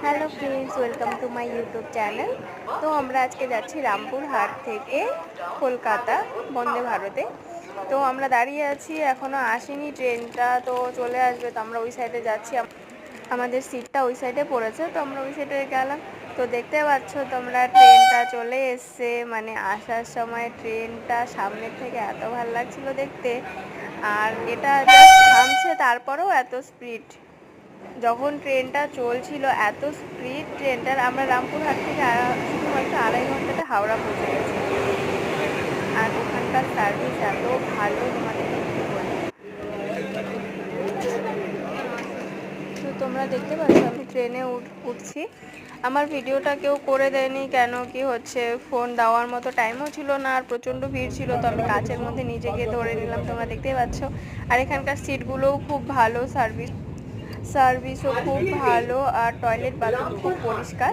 Hello friends, welcome to my YouTube channel. তো আমরা আজকে যাচ্ছি রামপুরহাট থেকে কলকাতা বন্দে ভারতে। তো আমরা দাঁড়িয়ে আছি, এখনও আসেনি ট্রেনটা, তো চলে আসবে। তো আমরা ওই সাইডে যাচ্ছি, আমাদের সিটটা ওই সাইডে পড়েছে, তো আমরা ওই সাইডে গেলাম। তো দেখতে পাচ্ছ তোমরা, ট্রেনটা চলে এসছে। মানে আসার সময় ট্রেনটা সামনের থেকে এত ভালো লাগছিল দেখতে। আর এটা জাস্ট থামছে, তারপরেও এত স্পিড। যখন ট্রেনটা চলছিল এত স্পিড ট্রেনটার, আমরা রামপুরহাট থেকে শুধুমাত্র 2.5 ঘন্টাতে হাওড়া পৌঁছে গেছি। আর ওখানকার সার্ভিস এত ভালো, তোমাদের কি বলি। তো তোমরা দেখতে পাচ্ছ আমি ট্রেনে উঠছি। আমার ভিডিওটা কেউ করে দেয়নি, কেন কি হচ্ছে, ফোন দেওয়ার মতো টাইমও ছিল না, আর প্রচণ্ড ভিড় ছিল। তো আমি কাছের মধ্যে নিজে গিয়ে ধরে নিলাম, তোমরা দেখতেই পাচ্ছ। আর এখানকার সিটগুলোও খুব ভালো, সার্ভিসও খুব ভালো, আর টয়লেট বাথরুম খুব পরিষ্কার।